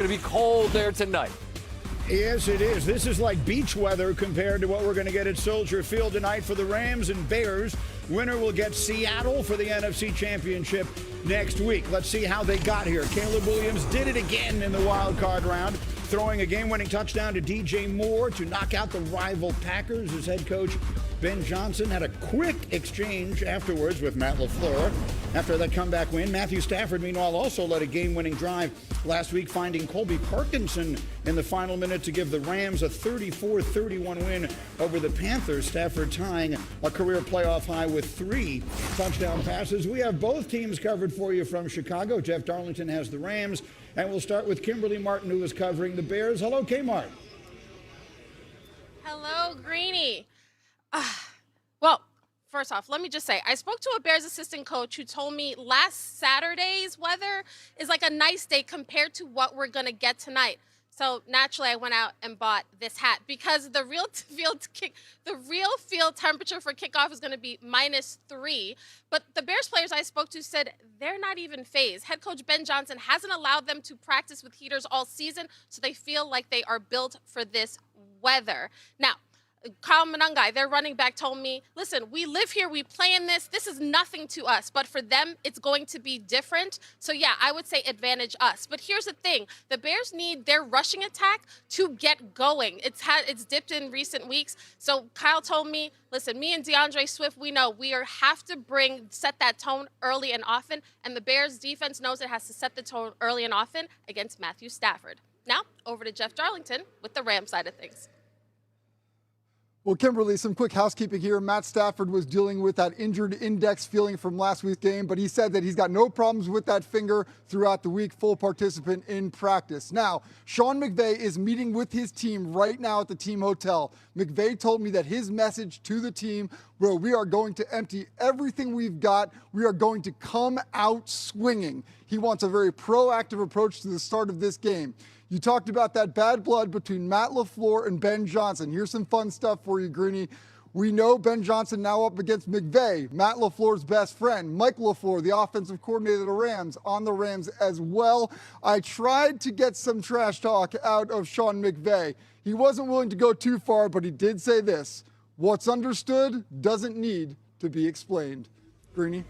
going to be cold there tonight. Yes, it is. This is like beach weather compared to what we're going to get at Soldier Field tonight for the Rams and Bears. Winner will get Seattle for the NFC Championship next week. Let's see how they got here. Caleb Williams did it again in the wild card round, throwing a game-winning touchdown to DJ Moore to knock out the rival Packers. His head coach, Ben Johnson, had a quick exchange afterwards with Matt LaFleur. After that comeback win, Matthew Stafford, meanwhile, also led a game-winning drive last week, finding Colby Parkinson in the final minute to give the Rams a 34-31 win over the Panthers. Stafford tying a career playoff high with 3 touchdown passes. We have both teams covered for you from Chicago. Jeff Darlington has the Rams, and we'll start with Kimberly Martin, who is covering the Bears. Hello, K-Mart. Hello, Greeny. Well, first off, let me just say, I spoke to a Bears assistant coach who told me last Saturday's weather is like a nice day compared to what we're going to get tonight. So naturally, I went out and bought this hat because the real field temperature for kickoff is going to be -3. But the Bears players I spoke to said they're not even phased. Head coach Ben Johnson hasn't allowed them to practice with heaters all season, so they feel like they are built for this weather. Now, Kyle Manungai, their running back, told me, listen, we live here, we play in this. This is nothing to us, but for them, it's going to be different. So, yeah, I would say advantage us. But here's the thing. The Bears need their rushing attack to get going. It's dipped in recent weeks. So Kyle told me, listen, me and DeAndre Swift, we know we have to set that tone early and often, and the Bears defense knows it has to set the tone early and often against Matthew Stafford. Now, over to Jeff Darlington with the Rams side of things. Well, Kimberly, some quick housekeeping here. Matt Stafford was dealing with that injured index feeling from last week's game, but he said that he's got no problems with that finger throughout the week, full participant in practice. Now, Sean McVay is meeting with his team right now at the team hotel. McVay told me that his message to the team, bro, we are going to empty everything we've got. We are going to come out swinging. He wants a very proactive approach to the start of this game. You talked about that bad blood between Matt LaFleur and Ben Johnson. Here's some fun stuff for you, Greeny. We know Ben Johnson now up against McVay, Matt LaFleur's best friend. Mike LaFleur, the offensive coordinator of the Rams, on the Rams as well. I tried to get some trash talk out of Sean McVay. He wasn't willing to go too far, but he did say this: what's understood doesn't need to be explained. Greeny?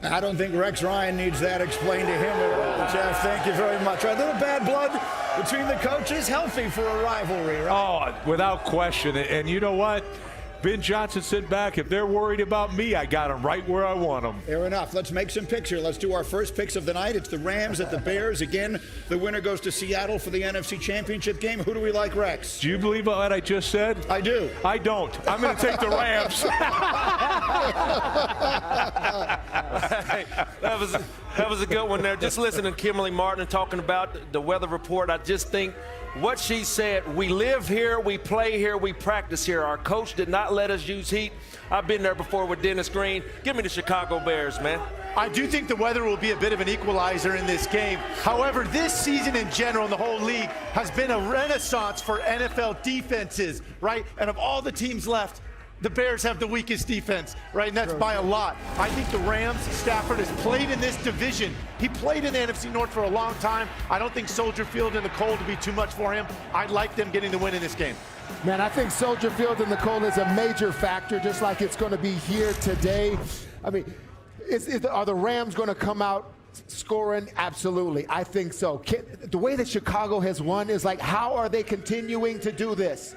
I don't think Rex Ryan needs that explained to him at all. Jeff, thank you very much. A little bad blood between the coaches, healthy for a rivalry, right? Oh, without question. And you know what? Ben Johnson sit back. If they're worried about me, I got them right where I want them. Fair enough. Let's make some picks here. Let's do our first picks of the night. It's the Rams at the Bears. Again, the winner goes to Seattle for the NFC Championship game. Who do we like, Rex? Do you believe what I just said? I do. I don't. I'm going to take the Rams. That was a good one there. Just listening to Kimberly Martin talking about the weather report, I just think what she said, we live here, we play here, we practice here. Our coach did not let us use heat. I've been there before with Dennis Green. Give me the Chicago Bears, man. I do think the weather will be a bit of an equalizer in this game. However, this season in general in the whole league has been a renaissance for NFL defenses, right? And of all the teams left, the Bears have the weakest defense, right? And that's by a lot. I think the Rams, Stafford has played in this division. He played in the NFC North for a long time. I don't think Soldier Field in the cold would be too much for him. I'd like them getting the win in this game. Man, I think Soldier Field in the cold is a major factor, just like it's going to be here today. I mean, are the Rams going to come out scoring? Absolutely. I think so. The way that Chicago has won is like, how are they continuing to do this?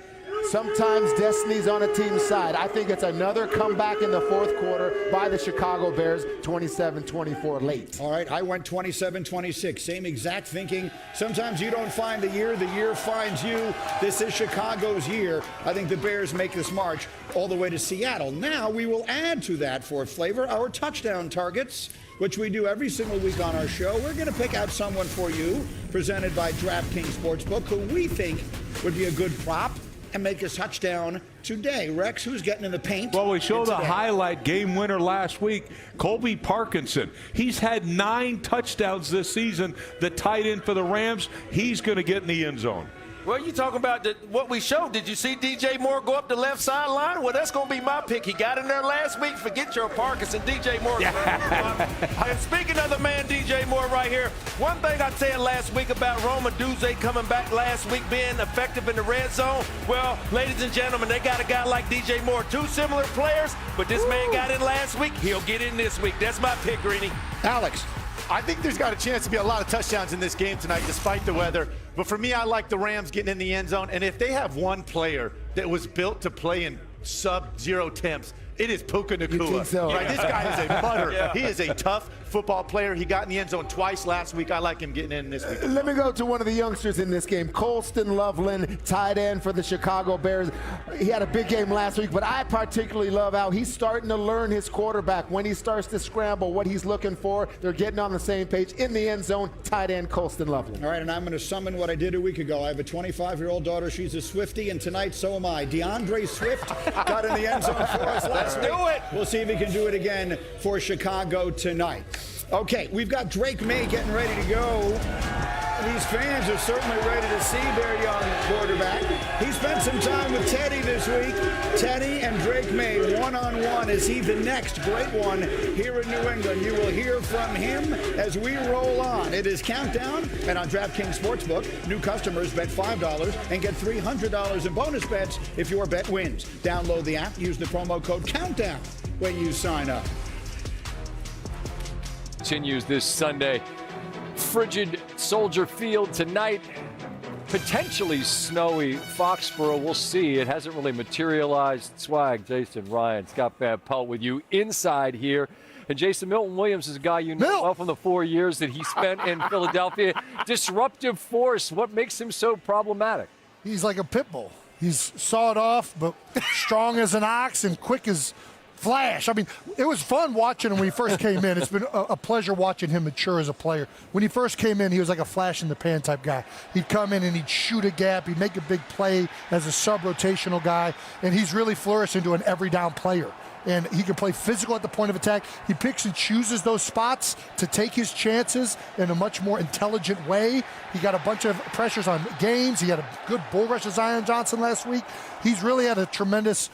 Sometimes destiny's on a team's side. I think it's another comeback in the fourth quarter by the Chicago Bears, 27-24 late. All right, I went 27-26. Same exact thinking. Sometimes you don't find the year finds you. This is Chicago's year. I think the Bears make this march all the way to Seattle. Now we will add to that for flavor our touchdown targets, which we do every single week on our show. We're going to pick out someone for you, presented by DraftKings Sportsbook, who we think would be a good prop and make a touchdown today. Rex, who's getting in the paint? Well, we showed the highlight game winner last week, Colby Parkinson. He's had 9 touchdowns this season. The tight end for the Rams, he's going to get in the end zone. Well, you talking about what we showed. Did you see DJ Moore go up the left sideline? Well, that's going to be my pick. He got in there last week. Forget your Parkinson. DJ Moore. And speaking of the man, DJ Moore right here, one thing I said last week about Roma Duze coming back last week, being effective in the red zone. Well, ladies and gentlemen, they got a guy like DJ Moore. Two similar players, but this man got in last week. He'll get in this week. That's my pick, Greeny. Alex, I think there's got a chance to be a lot of touchdowns in this game tonight, despite the weather. But for me, I like the Rams getting in the end zone. And if they have one player that was built to play in sub-zero temps, it is Puka Nacua. You think so? Right? This guy is a butter. He is a tough football player. He got in the end zone twice last week. I like him getting in this week. Let me go to one of the youngsters in this game, Colston Loveland, tight end for the Chicago Bears. He had a big game last week, but I particularly love how he's starting to learn his quarterback. When he starts to scramble, what he's looking for, they're getting on the same page. In the end zone, tight end Colston Loveland. All right, and I'm going to summon what I did a week ago. I have a 25-year-old daughter. She's a Swiftie, and tonight so am I. DeAndre Swift got in the end zone for us last week. Do it. We'll see if he can do it again for Chicago tonight. Okay, we've got Drake May getting ready to go. These fans are certainly ready to see their young quarterback. He spent some time with Teddy this week. Teddy and Drake May one-on-one. Is he the next great one here in New England? You will hear from him as we roll on. It is Countdown, and on DraftKings Sportsbook, new customers bet $5 and get $300 in bonus bets if your bet wins. Download the app, use the promo code COUNTDOWN when you sign up. Continues this Sunday. Frigid Soldier Field tonight. Potentially snowy Foxborough. We'll see. It hasn't really materialized. Swag, Jason, Ryan, Scott Van Pelt with you inside here. And Jason, Milton Williams is a guy you know well from the 4 years that he spent in Philadelphia. Disruptive force. What makes him so problematic? He's like a pit bull. He's sawed off, but strong as an ox and quick as flash. I mean, it was fun watching him when he first came in. It's been a pleasure watching him mature as a player. When he first came in, he was like a flash in the pan type guy. He'd come in and he'd shoot a gap. He'd make a big play as a sub-rotational guy, and he's really flourished into an every down player. And he can play physical at the point of attack. He picks and chooses those spots to take his chances in a much more intelligent way. He got a bunch of pressures on games. He had a good bull rush of Zion Johnson last week. He's really had a tremendous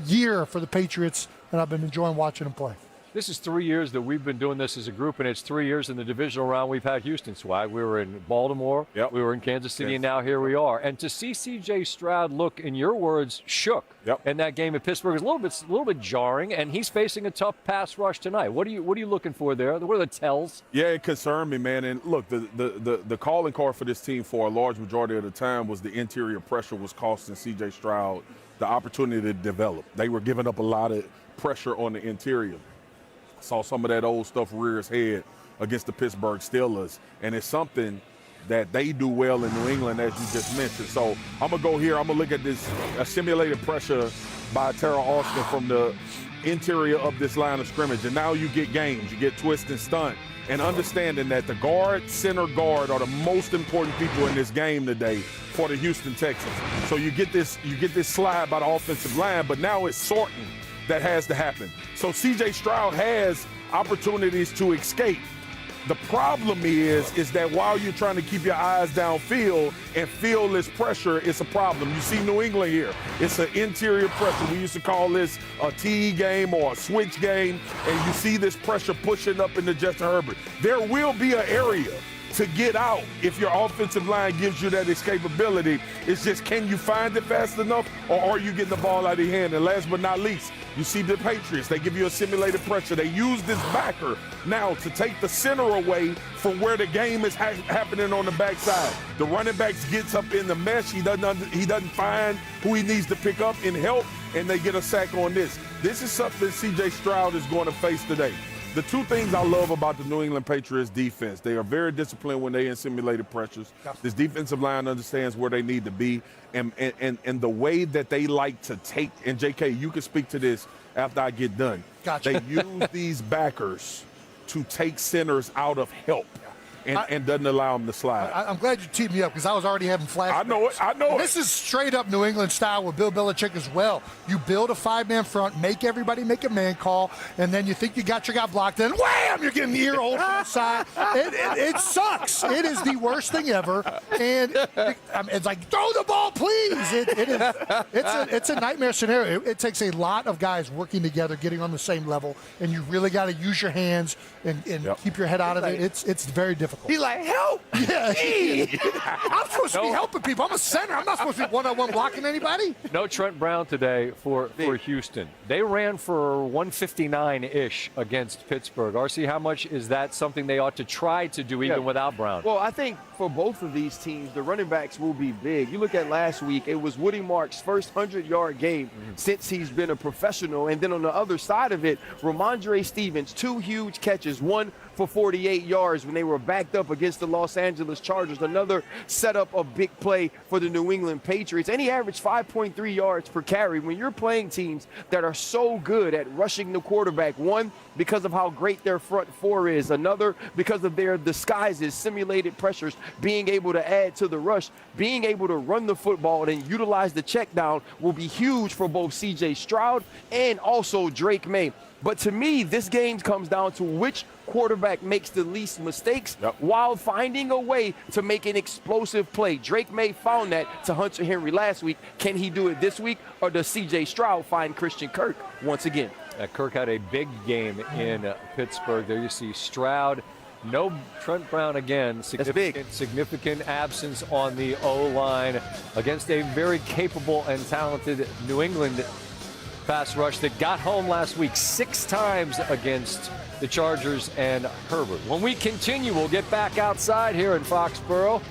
year for the Patriots, and I've been enjoying watching him play. This is 3 years that we've been doing this as a group, and it's 3 years in the divisional round we've had Houston, Swag. We were in Baltimore, we were in Kansas City, and now here we are. And to see C.J. Stroud look, in your words, shook in that game at Pittsburgh is a little bit jarring, and he's facing a tough pass rush tonight. What are you looking for there? What are the tells? Yeah, it concerned me, man. And look, the calling card for this team for a large majority of the time was the interior pressure was costing C.J. Stroud the opportunity to develop. They were giving up a lot of pressure on the interior. Saw some of that old stuff rear its head against the Pittsburgh Steelers, and it's something that they do well in New England, as you just mentioned. So I'm going to go here. I'm going to look at this simulated pressure by Terrell Austin from the interior of this line of scrimmage, and now you get games. You get twist and stunt, and understanding that the guard, center guard are the most important people in this game today for the Houston Texans. So you get this slide by the offensive line, but now it's sorting that has to happen. So C.J. Stroud has opportunities to escape. The problem is that while you're trying to keep your eyes downfield and feel this pressure, it's a problem. You see New England here. It's an interior pressure. We used to call this a T game or a switch game, and you see this pressure pushing up into Justin Herbert. There will be an area to get out if your offensive line gives you that escapability. It's just, can you find it fast enough, or are you getting the ball out of your hand? And last but not least, you see the Patriots. They give you a simulated pressure. They use this backer now to take the center away from where the game is happening on the backside. The running back gets up in the mesh. He doesn't find who he needs to pick up and help, and they get a sack on this. This is something C.J. Stroud is going to face today. The two things I love about the New England Patriots defense, they are very disciplined when they're in simulated pressures. This defensive line understands where they need to be, and the way that they like to take, and J.K., you can speak to this after I get done. Gotcha. They use these backers to take centers out of help. and doesn't allow them to slide. I'm glad you teed me up because I was already having flashbacks. I know it. I know it. This is straight up New England style with Bill Belichick as well. You build a 5-man front, make everybody make a man call, and then you think you got your guy blocked, then wham, you're getting the ear hole from the side. It sucks. It is the worst thing ever. And it's like, throw the ball, please. It's a nightmare scenario. It takes a lot of guys working together, getting on the same level, and you really got to use your hands and keep your head out of it. It's very difficult. He's like, help! Yeah. I'm supposed to be helping people. I'm a center. I'm not supposed to be one-on-one blocking anybody. No Trent Brown today for Houston. They ran for 159-ish against Pittsburgh. RC, how much is that something they ought to try to do even without Brown? Well, I think for both of these teams, the running backs will be big. You look at last week, it was Woody Mark's first 100-yard game since he's been a professional. And then on the other side of it, Ramondre Stevens, 2 huge catches, one for 48 yards when they were backed up against the Los Angeles Chargers. Another setup of big play for the New England Patriots. And he averaged 5.3 yards per carry. When you're playing teams that are so good at rushing the quarterback, one, because of how great their front four is, another, because of their disguises, simulated pressures, being able to add to the rush, being able to run the football and utilize the check down will be huge for both C.J. Stroud and also Drake May. But to me, this game comes down to which quarterback makes the least mistakes while finding a way to make an explosive play. Drake May found that to Hunter Henry last week. Can he do it this week, or does C.J. Stroud find Christian Kirk once again? Kirk had a big game in Pittsburgh. There you see Stroud. No Trent Brown again. Significant absence on the O-line against a very capable and talented New England pass rush that got home last week 6 times against the Chargers and Herbert. When we continue, we'll get back outside here in Foxborough.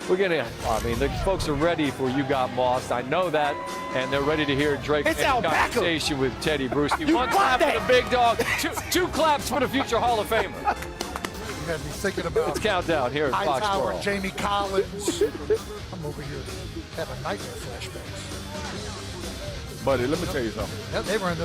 The folks are ready for You Got Mossed. I know that, and they're ready to hear Drake's conversation with Teddy Bruschi. One clap for the big dog, two claps for the future Hall of Famer. You had me thinking about It's countdown here in Foxborough. Jamie Collins. I'm over here having nightmare flashbacks. Buddy, let me tell you something. Yeah, they were in the